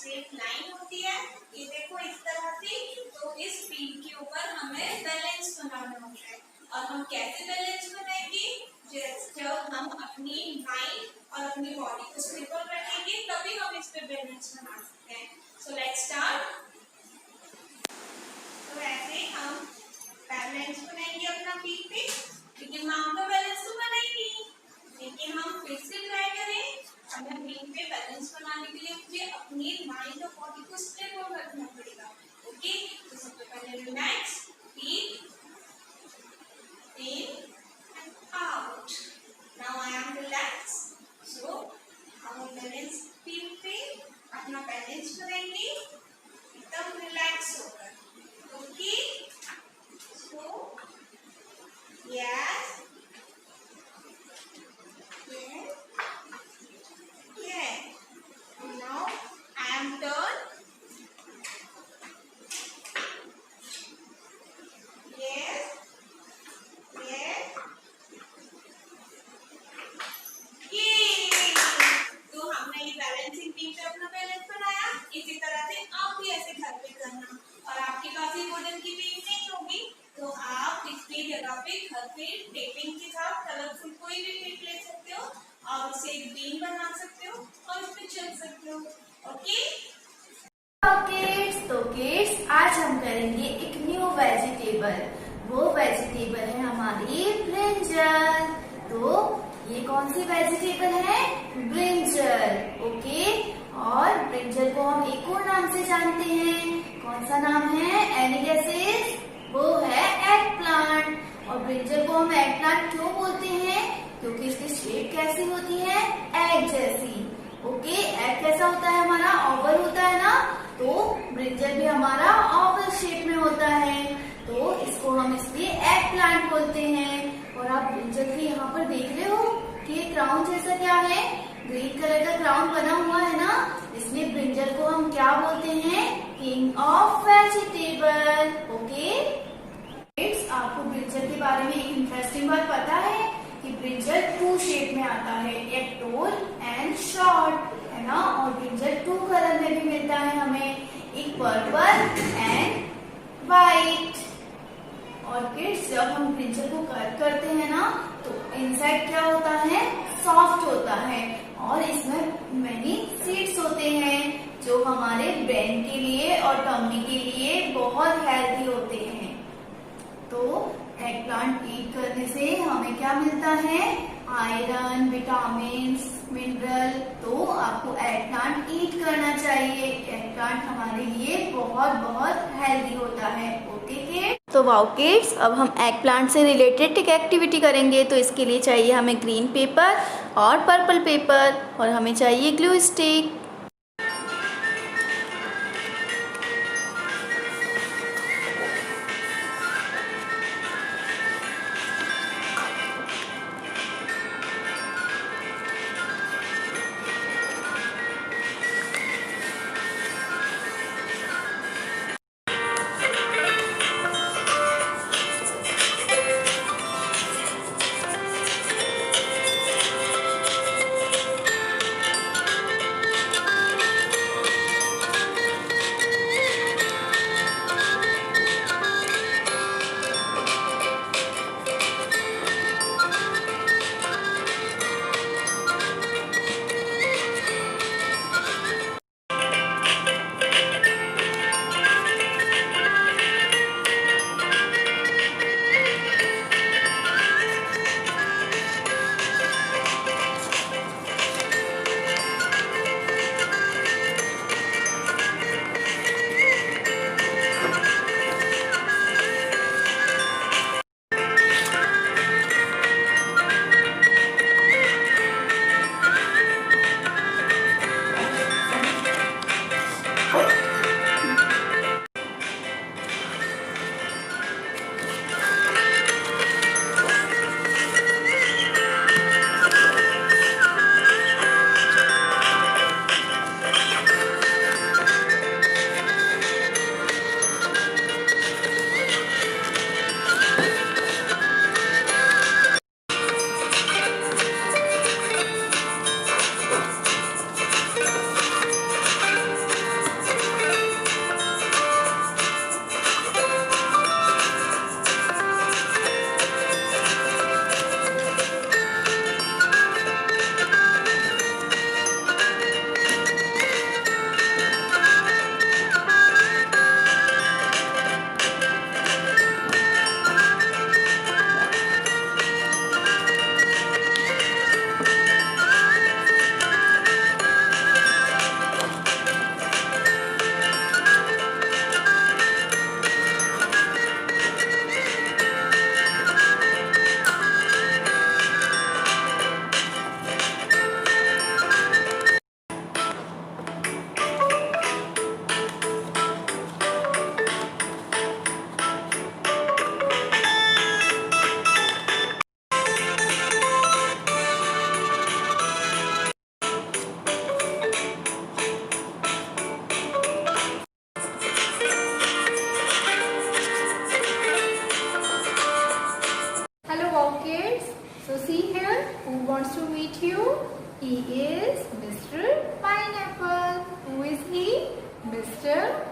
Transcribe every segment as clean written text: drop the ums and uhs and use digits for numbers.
Straight line होती है, ये देखो इस तरह से। तो इस बीम के ऊपर हमें बैलेंस बनाना होता है। और हम कैसे बैलेंस बनाएंगे? जब हम अपनी माइंड और अपनी बॉडी को स्टेबल रखेंगे तभी हम इस पे बैलेंस बना सकते हैं। So let's start. तो ऐसे हम बैलेंस बनाएंगे अपना बीम पे, लेकिन वहां पर बैलेंस तो बनाएंगे, लेकिन हम फिर से ट्राई करें। हमें बीम पे बैलेंस बनाने के लिए मुझे अपनी माइंड और बॉडी को स्टेबल रखना पड़ेगा। ओके, तो सबसे पहले relax, breathe in and out. Now I am relaxed. So हम बैलेंस बीम पे अपना बैलेंस करेंगे एकदम रिलैक्स होकर। Okay, so yes now I am turn. इसी तरह से आप भी ऐसे घर पे करना। और आपके पास ये वुडन की बीम नहीं होगी तो आप इसकी जगह पे घर पे टेपिंग के साथ कलरफुल कोई भी टेप ले सकते हो और उसे एक बीम बना सकते हो और उस पे चल सकते हो। ओके किड्स, तो किड्स आज हम करेंगे एक न्यू वेजिटेबल। वो वेजिटेबल है हमारी ब्रिंजल। तो ये कौन सी वेजिटेबल है? ब्रिंजल। ओके, और ब्रिंजल को हम एक और नाम से जानते हैं। कौन सा नाम है? Any guesses? वो है एग प्लांट। और ब्रिंजल को हम एग प्लांट क्यों बोलते हैं? क्योंकि इसकी शेप कैसी होती है? एग जैसी। ओके, एग कैसा होता है हमारा? ओवल होता है ना, तो ब्रिंजल भी हमारा ओवल शेप में होता है, तो इसको हम इसलिए एग प्लांट बोलते हैं। और आप ब्रिंजल की यहाँ पर देख रहे हो कि ये क्राउन जैसा क्या है? ग्रीन कलर का क्राउन बना हुआ है ना, इसलिए ब्रिंजल को हम क्या बोलते हैं? King of vegetable. Okay kids, आपको ब्रिंजल के बारे में एक इंटरेस्टिंग बात पता है कि ब्रिंजल 2 शेप में आता है, एक टोल एंड शॉर्ट, है ना। और ब्रिंजल 2 कलर में भी मिलता है हमें, एक पर्पल एंड व्हाइट। और किड्स, जब हम ब्रिंजल को कट करते हैं ना तो इनसाइड क्या होता है? सॉफ्ट होता है और इसमें मैनी सीड्स होते हैं जो हमारे ब्रेन के लिए और टम्मी के लिए बहुत हेल्दी होते हैं। तो एग प्लांट ईट करने से हमें क्या मिलता है? Iron, vitamin, mineral. तो आपको एग प्लांट ईट करना चाहिए। एग प्लांट हमारे लिए बहुत बहुत हेल्दी होता है। ओके किड्स, तो वाओ किड्स, अब हम एग प्लांट से रिलेटेड एक एक्टिविटी करेंगे। तो इसके लिए चाहिए हमें ग्रीन पेपर और पर्पल पेपर, और हमें चाहिए ग्लू स्टिक।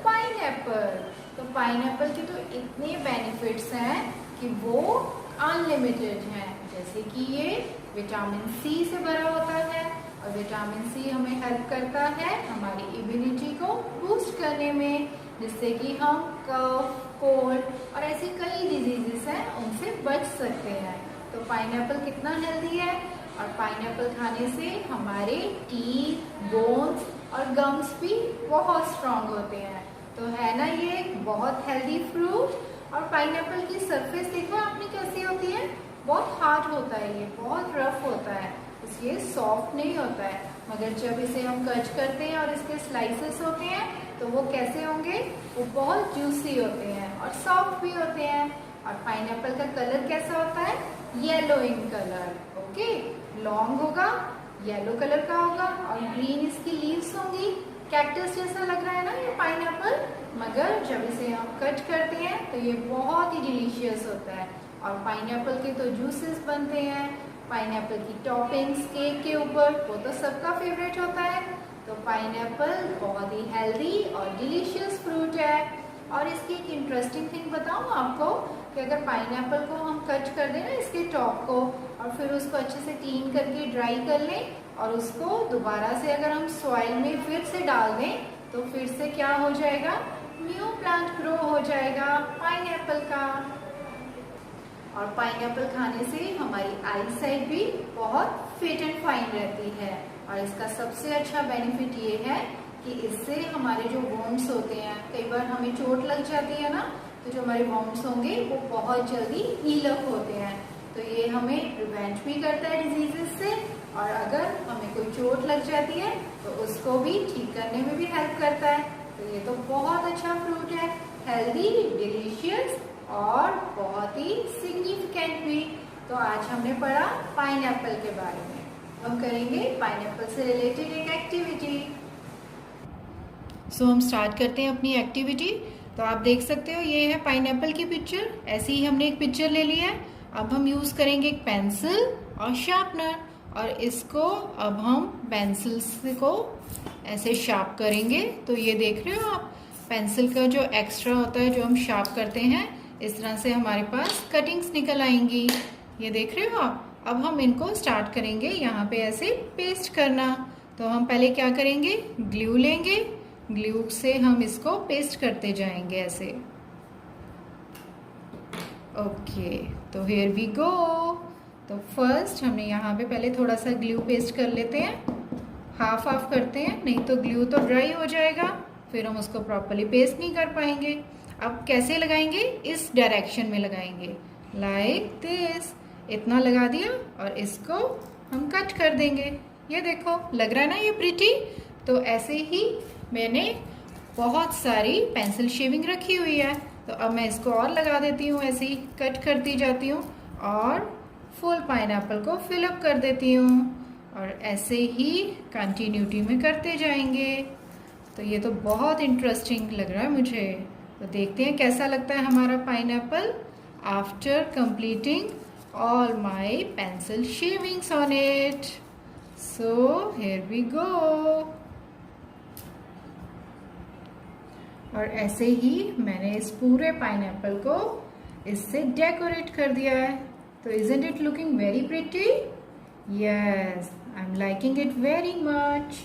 पाइनएप्पल। तो पाइनएप्पल के तो इतने बेनिफिट्स हैं कि वो अनलिमिटेड हैं। जैसे कि ये विटामिन सी से भरा होता है और विटामिन सी हमें हेल्प करता है हमारी इम्यूनिटी को बूस्ट करने में, जिससे कि हम कफ, कोल्ड और ऐसी कई डिजीजेस हैं उनसे बच सकते हैं। तो पाइनएप्पल कितना हेल्दी है, और पाइनएप्पल खाने से हमारे टीथ, बोन्स और गम्स भी बहुत स्ट्रांग होते हैं। तो है ना ये बहुत हेल्दी फ्रूट। और पाइनएप्पल की सरफेस देखो आपने कैसी होती है, बहुत हार्ड होता है, ये बहुत रफ होता है, इसलिए सॉफ्ट नहीं होता है। मगर जब इसे हम कट करते हैं और इसके स्लाइसेस होते हैं तो वो कैसे होंगे, वो बहुत जूसी होते हैं और सॉफ्ट भी होते हैं। और पाइनएप्पल का कलर कैसा होता है, yellow in colour. Okay, long होगा, येलो कलर का होगा और ग्रीन इसकी लीव्स होंगी। कैक्टस जैसा लग रहा है ना ये पाइनएप्पल, मगर जब इसे हम कट करते हैं तो ये बहुत ही डिलीशियस होता है। और पाइनएप्पल के तो जूसेस बनते हैं, पाइनएप्पल की टॉपिंग्स केक के ऊपर, वो तो सबका फेवरेट होता है। तो पाइनएप्पल बहुत ही हेल्दी और डिलीशियस फ्रूट है। और इसकी एक इंटरेस्टिंग थिंग बताऊँ आपको कि अगर पाइनएप्पल को हम कट कर दें ना इसके टॉप को, और फिर उसको अच्छे से क्लीन करके ड्राई कर लें और उसको दोबारा से अगर हम सॉइल में फिर से डाल दें तो फिर से क्या हो जाएगा, न्यू प्लांट ग्रो हो जाएगा पाइनएप्पल का। और पाइनएप्पल खाने से हमारी आई साइट भी बहुत फिट एंड फाइन रहती है। और इसका सबसे अच्छा बेनिफिट ये है कि इससे हमारे जो बोन्स होते हैं, कई बार हमें चोट लग जाती है ना, तो जो हमारे बोन्स होंगे वो बहुत जल्दी हील अप होते हैं। तो ये हमें प्रिवेंट भी करता है डिजीजेस से, और अगर हमें कोई चोट लग जाती है तो उसको भी ठीक करने में भी हेल्प करता है। तो ये तो बहुत अच्छा फ्रूट है, हेल्दी, डिलीशियस और बहुत ही सिग्निफिकेंट भी। तो आज हमने पढ़ा पाइनएप्पल के बारे में। हम करेंगे पाइनएप्पल से रिलेटेड एक एक्टिविटी। सो हम स्टार्ट करते हैं अपनी एक्टिविटी। तो आप देख सकते हो ये है पाइनएप्पल की पिक्चर। ऐसे ही हमने एक पिक्चर ले ली है। अब हम यूज़ करेंगे एक पेंसिल और शार्पनर, और इसको अब हम पेंसिल को ऐसे शार्प करेंगे। तो ये देख रहे हो आप, पेंसिल का जो एक्स्ट्रा होता है जो हम शार्प करते हैं, इस तरह से हमारे पास कटिंग्स निकल आएंगी। ये देख रहे हो आप। अब हम इनको स्टार्ट करेंगे यहाँ पे ऐसे पेस्ट करना। तो हम पहले क्या करेंगे, ग्लू लेंगे, ग्लू से हम इसको पेस्ट करते जाएंगे ऐसे। ओके, तो हियर वी गो। तो फर्स्ट हमने यहाँ पे पहले थोड़ा सा ग्लू पेस्ट कर लेते हैं, हाफ हाफ करते हैं, नहीं तो ग्लू तो ड्राई हो जाएगा, फिर हम उसको प्रॉपरली पेस्ट नहीं कर पाएंगे। अब कैसे लगाएंगे, इस डायरेक्शन में लगाएंगे, लाइक दिस। इतना लगा दिया और इसको हम कट कर देंगे। ये देखो, लग रहा है ना ये प्रिटी। तो ऐसे ही मैंने बहुत सारी पेंसिल शेविंग रखी हुई है, तो अब मैं इसको और लगा देती हूँ, ऐसे ही कट करती जाती हूँ और फुल पाइनएप्पल को फिलअप कर देती हूँ, और ऐसे ही कंटिन्यूटी में करते जाएंगे। तो ये तो बहुत इंटरेस्टिंग लग रहा है मुझे। तो देखते हैं कैसा लगता है हमारा pineapple after completing all my pencil shavings on it. So here we go. और ऐसे ही मैंने इस पूरे पाइनएप्पल को इससे डेकोरेट कर दिया है। तो isn't it looking very pretty? Yes, I'm liking it very much.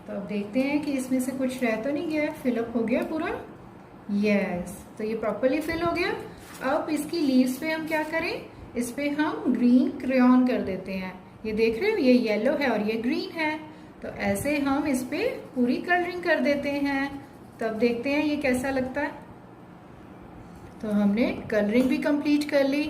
तो अब देखते हैं कि इसमें से कुछ रह तो नहीं गया, फिलअप हो गया पूरा। Yes, तो ये प्रॉपरली फिल हो गया। अब इसकी लीव्स पे हम क्या करें, इस पे हम ग्रीन क्रेयॉन कर देते हैं। ये देख रहे हो, ये येलो है और ये ग्रीन है। तो ऐसे हम इस पे पूरी कलरिंग कर देते हैं। तब देखते हैं ये कैसा लगता है। तो हमने कलरिंग भी कंप्लीट कर ली।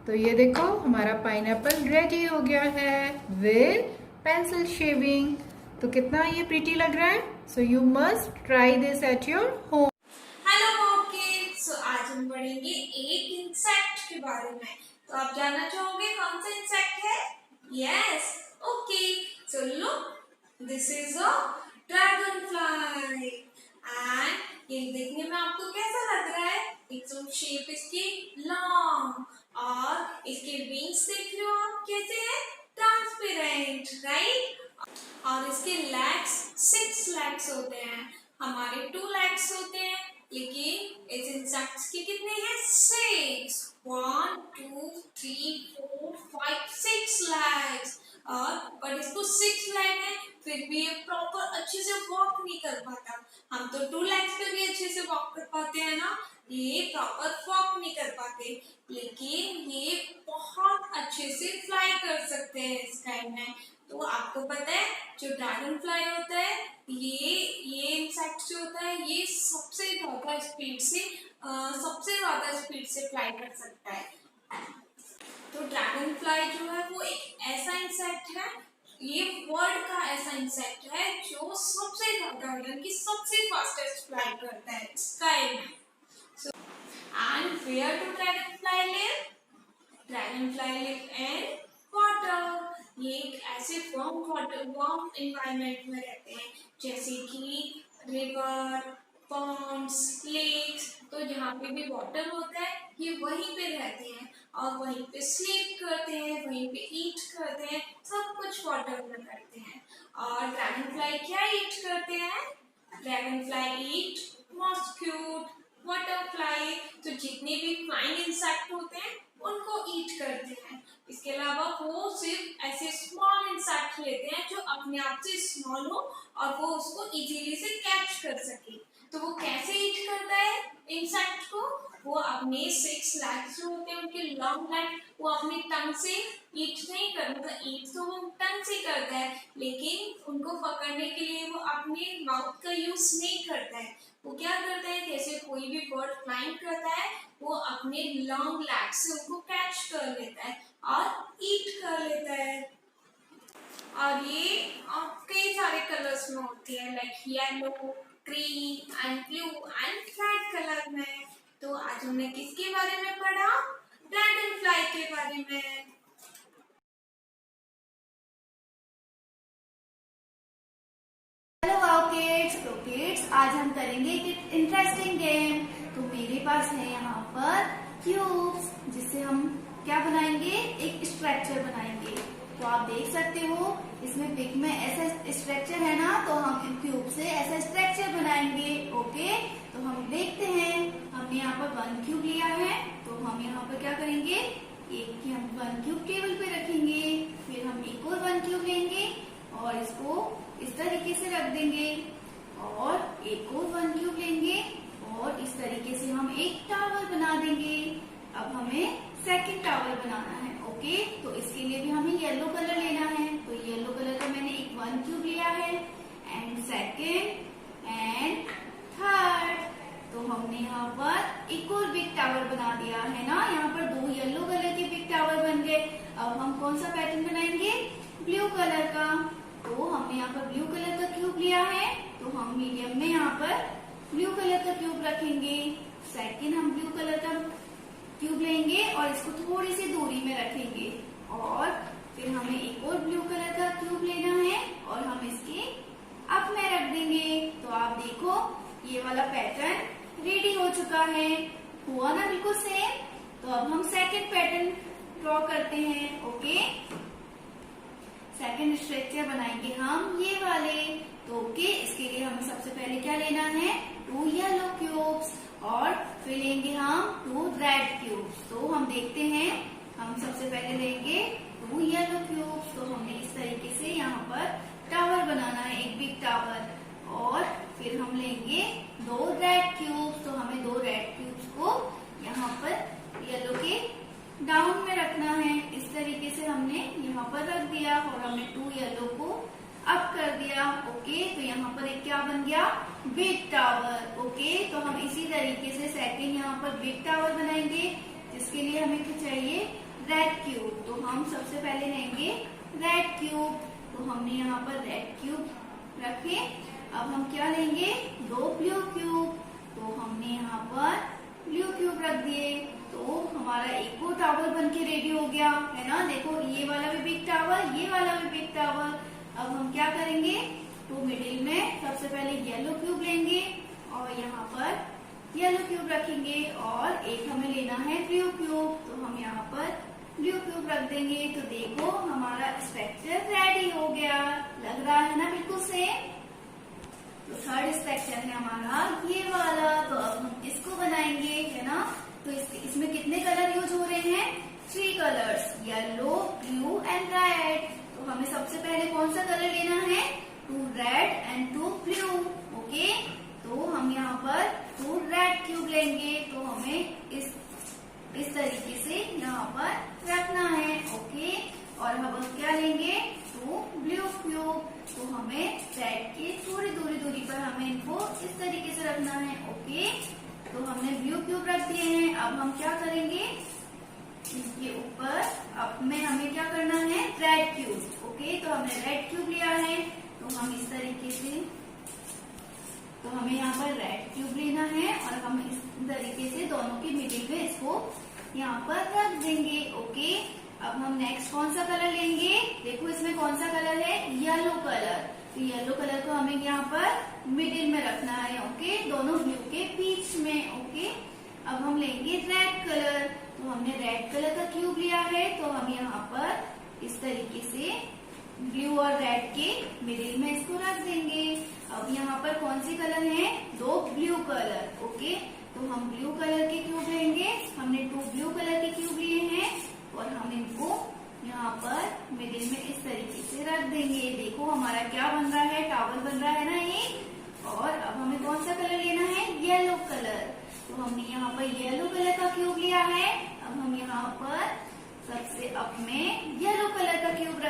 तो ये देखो हमारा पाइनएप्पल रेडी हो गया है विद पेंसिल शेविंग। तो कितना ये प्रीटी लग रहा है। So you must try this at your home. Hello kids, so आज हम पढ़ेंगे एक इंसेक्ट के बारे में। तो आप जानना चाहोगे कौन सा इंसेक्ट है? Yes, okay. So look, this is a dragon fly. And ये देखने में आपको कैसा लग रहा है? एकदम शेप इसकी लॉन्ग, और इसके विंग्स देख रहे हो आप कैसे हैं? Transparent, right? और इसके लेग्स 6 लेग्स होते हैं। हमारे 2 legs होते हैं, लेकिन इस इंसेक्ट्स के कितने हैं? 6। 1 2 3 4 5 6 legs। और पर इसको 6 लेग है, फिर भी ये प्रॉपर अच्छे से वॉक नहीं कर पाता। हम तो 2 legs पे भी अच्छे से वॉक कर पाते हैं ना, ये प्रॉपर वॉक नहीं कर पाते, लेकिन ये बहुत अच्छे से फ्लाई कर सकते हैं स्काई में। तो आपको पता है जो ड्रैगन फ्लाई होता है, ये इंसेक्ट जो होता है, ये सबसे ज्यादा स्पीड से फ्लाई कर सकता है। तो ड्रैगन फ्लाई जो है वो एक ऐसा इंसेक्ट है, ये वर्ल्ड का ऐसा इंसेक्ट है जो सबसे ज्यादा यानी कि सबसे फास्टेस्ट फ्लाई करता है स्काई में। And where do dragonfly live? Dragonfly live in water. ये एक ऐसे warm environment में रहते हैं, जैसे कि रिवर, पॉन्ड्स, लेक्स। तो जहाँ पे भी वाटर होता है, ये वहीं पे रहते हैं और वहीं पे स्लीप करते हैं, वहीं पे ईट करते हैं, सब कुछ वाटर में करते हैं। और ड्रैगनफ्लाई क्या ईट करते हैं? ड्रैगनफ्लाई ईट मॉस्क्यूट, बटरफ्लाई, तो जितने भी फ्लाइंग इंसेक्ट होते हैं उनको ईट करते हैं। इसके अलावा वो सिर्फ ऐसे स्मॉल इंसेक्ट लेते हैं जो अपने आप से स्मॉल हो और वो उसको इजीली से कैच कर सके। तो वो कैसे ईट करता है इंसेक्ट को? वो अपने 6 legs जो होते हैं, उनके लॉन्ग लेग, वो अपने टंग से ईट नहीं करता, मतलब ईट तो वो टंग से करता है, लेकिन उनको पकड़ने के लिए वो अपने माउथ का यूज नहीं करता है। वो क्या करता है, जैसे कोई भी बर्ड फ्लाइंग करता है, वो अपने लॉन्ग लेग से उनको कैच कर लेता है और ईट कर लेता है। और ये कई सारे कलर्स में होती है, like yellow, green and blue and red colour में। तो आज हमने किसके बारे में पढ़ा? ड्रैगन फ्लाई के बारे में। Hello kids. तो किड्स आज हम करेंगे एक इंटरेस्टिंग गेम। तो मेरे पास है यहाँ पर क्यूब्स, जिससे हम क्या बनाएंगे? एक स्ट्रक्चर बनाएंगे। तो आप देख सकते हो इसमें पिक में ऐसा स्ट्रक्चर है ना, तो हम क्यूब से ऐसा स्ट्रक्चर बनाएंगे। ओके, तो हम देखते हैं। हमने यहाँ पर 1 क्यूब लिया है, तो हम यहाँ पर क्या करेंगे? एक की हम 1 क्यूब टेबल पे रखेंगे, फिर हम एक और 1 क्यूब लेंगे और इसको इस तरीके से रख देंगे, और एक और 1 क्यूब लेंगे और इस तरीके से हम एक टावर बना देंगे। अब हमें सेकंड टावर बनाना है। ओके, तो इसके लिए भी हमें येलो कलर लेना है। तो येलो कलर का मैंने एक 1 क्यूब लिया है, एंड सेकंड एंड थर्ड। तो हमने यहाँ पर एक और बिग टावर बना दिया है ना। यहाँ पर 2 येलो कलर के बिग टावर बन गए। अब हम कौन सा पैटर्न बनाएंगे? ब्लू कलर का। तो हमने यहाँ पर ब्लू कलर का क्यूब लिया है, तो हम मीडियम में यहाँ पर ब्लू कलर का क्यूब रखेंगे। सेकंड हम ब्लू कलर का क्यूब लेंगे और इसको थोड़ी सी दूरी में रखेंगे, और फिर हमें एक और ब्लू कलर का क्यूब लेना है और हम इसके अप में रख देंगे। तो आप देखो ये वाला पैटर्न रेडी हो चुका है। हुआ ना बिल्कुल सेम। तो अब हम सेकंड पैटर्न ड्रॉ करते हैं। ओके, सेकंड स्ट्रक्चर बनाएंगे हम ये वाले। तो ओके, इसके लिए हमें सबसे पहले क्या लेना है? 2 येलो क्यूब्स, और फिर लेंगे हम 2 रेड क्यूब्स। तो हम देखते हैं, हम सबसे पहले लेंगे 2 येलो क्यूब्स। तो हमें इस तरीके से यहाँ पर टावर बनाना है, एक बिग टावर, और फिर हम लेंगे 2 रेड क्यूब्स। तो हमें 2 रेड क्यूब्स को यहाँ पर येलो के डाउन में रखना है। इस तरीके से हमने यहाँ पर रख दिया और हमने 2 येलो को अप कर दिया। ओके, तो यहाँ पर एक क्या बन गया? Big tower. ओके, तो हम इसी तरीके से सेकंड यहाँ पर बिग टावर बनाएंगे, जिसके लिए हमें क्या चाहिए? Red cube. तो हम सबसे पहले लेंगे रेड क्यूब। तो हमने यहाँ पर रेड क्यूब रखे। अब हम क्या लेंगे? 2 ब्लू क्यूब। तो हमने यहाँ पर ब्लू क्यूब रख दिए। तो हमारा एक और टावर बन के रेडी हो गया है ना। देखो, ये वाला भी बिग टावर, ये वाला भी बिग टावर। अब हम क्या करेंगे? तो मिडिल में सबसे पहले येलो क्यूब लेंगे और यहाँ पर येलो क्यूब रखेंगे, और एक हमें लेना है ब्लू क्यूब। तो हम यहाँ पर ब्लू क्यूब रख देंगे। तो देखो हमारा स्ट्रक्चर रेडी हो गया। लग रहा है ना बिल्कुल सेम। तो थर्ड स्ट्रक्चर है हमारा ये वाला। तो अब हम इसको बनाएंगे, है ना। तो इसमें कितने कलर यूज हो रहे हैं? 3 colours, yellow, blue and red. तो हमें सबसे पहले कौन सा कलर लेना है? 2 रेड एंड 2 ब्लू। ओके, तो हम यहाँ पर 2 रेड क्यूब लेंगे। तो हमें इस तरीके से यहाँ पर रखना है। ओके, और हम क्या लेंगे? 2 ब्लू क्यूब। तो हमें रेड के थोड़ी दूरी पर हमें इनको इस तरीके से रखना है। ओके, तो हमने ब्लू क्यूब रख दिए हैं। अब हम क्या करेंगे? इसके ऊपर अब में हमें क्या करना है? Red cube. ओके, तो हमने रेड क्यूब लिया है। तो हम इस तरीके से, तो हमें यहाँ पर रेड क्यूब लेना है और हम इस तरीके से दोनों के मिडिल में इसको यहाँ पर रख देंगे। ओके, अब हम नेक्स्ट कौन सा कलर लेंगे? देखो इसमें कौन सा कलर है? Yellow colour. तो येलो कलर को हमें यहाँ पर मिडिल में रखना है। ओके, दोनों ब्लू के बीच में। ओके, अब हम लेंगे रेड कलर। तो हमने रेड कलर का क्यूब लिया है। तो हम यहाँ पर इस तरीके से ब्लू और रेड के मिडिल में इसको रख देंगे। अब यहाँ पर कौन से कलर हैं? 2 ब्लू कलर। ओके, तो हम ब्लू कलर के क्यूब लेंगे। हमने 2 ब्लू कलर के क्यूब लिए हैं और हम इनको यहाँ पर मिडिल में इस तरीके से रख देंगे। देखो हमारा क्या बन रहा है? टावल बन रहा है ना ये। और अब हमें कौन सा कलर लेना है? Yellow colour. तो हमने यहाँ पर येलो कलर का क्यूब लिया है। अब हम यहाँ पर सबसे अप में येलो कलर का क्यूब